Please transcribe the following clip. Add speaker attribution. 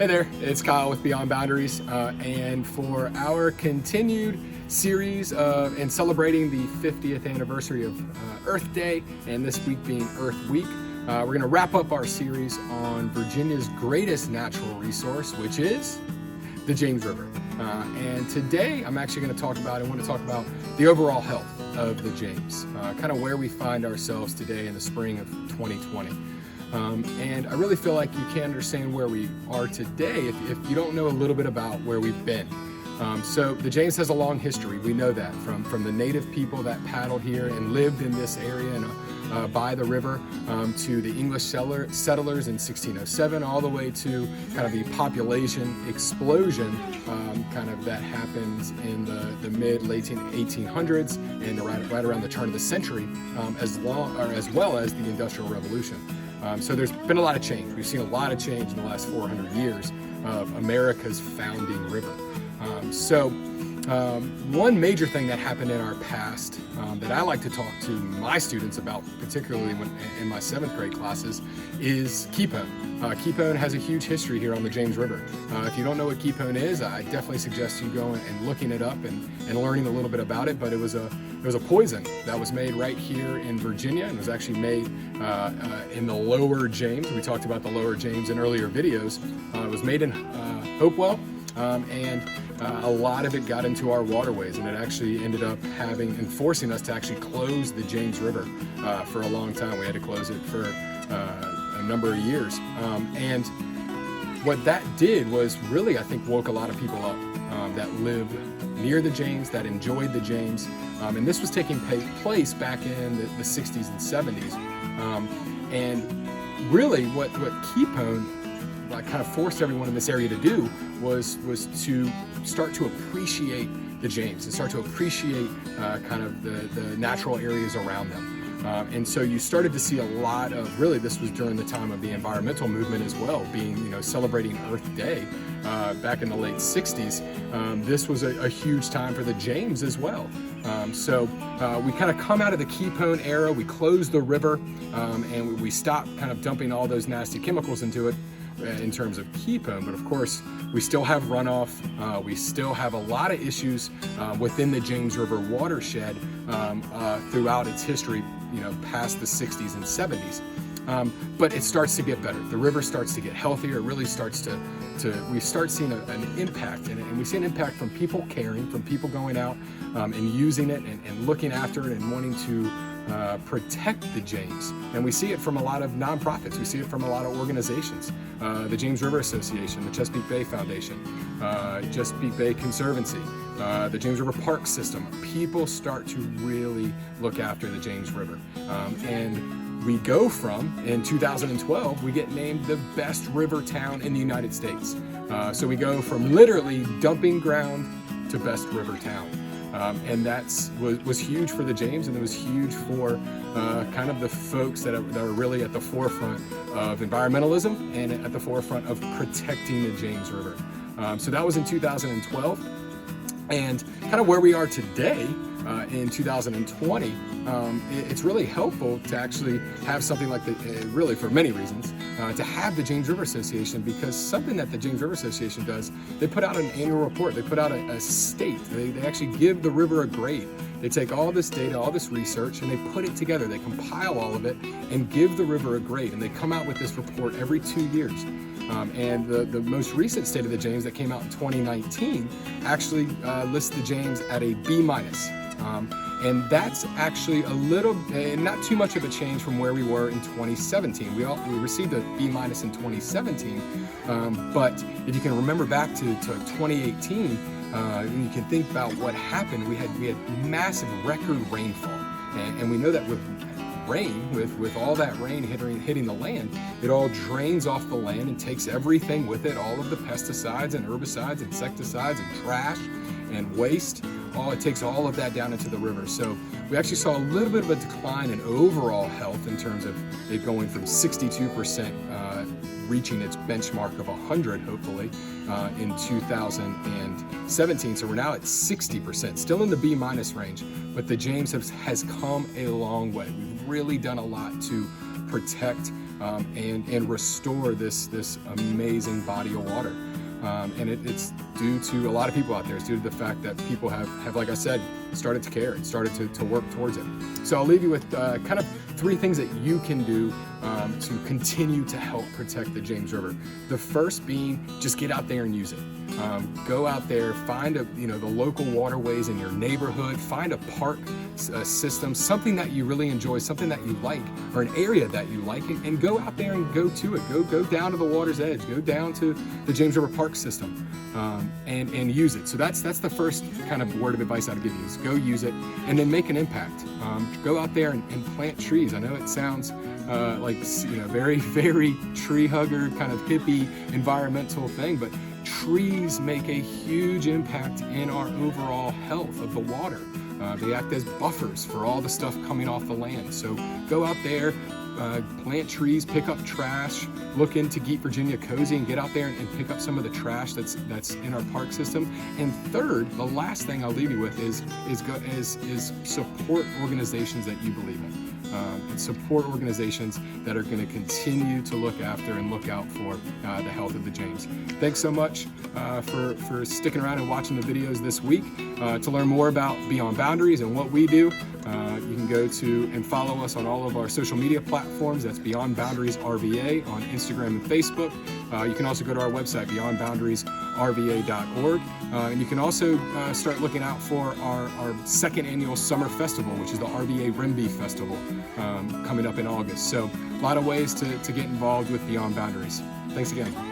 Speaker 1: Hey there, it's Kyle with Beyond Boundaries, and for our continued series in celebrating the 50th anniversary of Earth Day, and this week being Earth Week, we're going to wrap up our series on Virginia's greatest natural resource, which is the James River. And today I'm actually going to talk about, I want to talk about the overall health of the James, kind of where we find ourselves today in the spring of 2020. And I really feel like you can't understand where we are today if you don't know a little bit about where we've been. So the James has a long history. We know that from the native people that paddled here and lived in this area and by the river, to the English settlers in 1607, all the way to kind of the population explosion kind of that happens in the mid-late 1800s and right around the turn of the century, as well as the Industrial Revolution. So there's been a lot of change. We've seen a lot of change in the last 400 years of America's founding river. One major thing that happened in our past that I like to talk to my students about, particularly in my 7th grade classes, is Keepone. Keepone has a huge history here on the James River. If you don't know what Keepone is, I definitely suggest you going and looking it up and learning a little bit about it. But it was a poison that was made right here in Virginia, and was actually made in the Lower James. We talked about the Lower James in earlier videos. It was made in Hopewell, and a lot of it got into our waterways, and it actually ended up forcing us to actually close the James River for a long time. We had to close it for a number of years. And what that did was really, I think, woke a lot of people up that lived near the James, that enjoyed the James. And this was taking place back in the 60s and 70s. And really what Keepone kind of forced everyone in this area to do was to start to appreciate the James and start to appreciate kind of the natural areas around them. And so you started to see a lot of, really this was during the time of the environmental movement as well, celebrating Earth Day back in the late 60s. This was a huge time for the James as well. So we kind of come out of the Keepone era, we closed the river, and we stopped kind of dumping all those nasty chemicals into it in terms of Keepone. But of course, we still have runoff. We still have a lot of issues within the James River watershed throughout its history, past the 60s and 70s. But it starts to get better. The river starts to get healthier. It really starts we start seeing an impact in it. And we see an impact from people caring, from people going out and using it and looking after it and wanting to protect the James. And we see it from a lot of nonprofits. We see it from a lot of organizations. The James River Association, the Chesapeake Bay Foundation, Chesapeake Bay Conservancy, the James River Park System. People start to really look after the James River. And we go from, in 2012, we get named the best river town in the United States. So we go from literally dumping ground to best river town. And that was huge for the James, and it was huge for kind of the folks that are really at the forefront of environmentalism and at the forefront of protecting the James River. So that was in 2012. And kind of where we are today in 2020, it's really helpful to actually have something like really for many reasons, to have the James River Association, because something that the James River Association does, they put out an annual report, they put out a state, they actually give the river a grade. They take all this data, all this research, and they put it together, they compile all of it and give the river a grade, and they come out with this report every 2 years. And the most recent State of the James that came out in 2019 actually lists the James at a B-. And that's actually a little, not too much of a change from where we were in 2017. We received a B- in 2017, but if you can remember back to 2018, and you can think about what happened, we had massive record rainfall, and we know that with rain, with all that rain hitting the land, it all drains off the land and takes everything with it, all of the pesticides and herbicides, insecticides and trash and waste. It takes all of that down into the river. So we actually saw a little bit of a decline in overall health in terms of it going from 62% reaching its benchmark of 100, hopefully, in 2017. So we're now at 60%, still in the B- range, but the James has come a long way. We've really done a lot to protect and restore this amazing body of water. And it's due to a lot of people out there. It's due to the fact that people have, like I said, started to care and started to work towards it. So I'll leave you with kind of 3 things that you can do to continue to help protect the James River. The first being just get out there and use it. Go out there, find the local waterways in your neighborhood, find a park system, something that you really enjoy, something that you like, or an area that you like, and go out there and go to it. Go down to the water's edge, go down to the James River Park system, and use it. So that's the first kind of word of advice I'd give you, is go use it and then make an impact. Go out there and plant trees. I know it sounds like very, very tree hugger kind of hippie environmental thing, but trees make a huge impact in our overall health of the water. They act as buffers for all the stuff coming off the land. So go out there, plant trees, pick up trash, look into Geet Virginia Cozy and get out there and pick up some of the trash that's in our park system. And third, the last thing I'll leave you with is support organizations that you believe in. And support organizations that are going to continue to look after and look out for the health of the James. Thanks so much for sticking around and watching the videos this week. To learn more about Beyond Boundaries and what we do, you can go to and follow us on all of our social media platforms. That's Beyond Boundaries RVA on Instagram and Facebook. You can also go to our website, beyondboundariesrva.org. And you can also start looking out for our 2nd annual Summer Festival, which is the RVA Rimby Festival, coming up in August. So a lot of ways to get involved with Beyond Boundaries. Thanks again.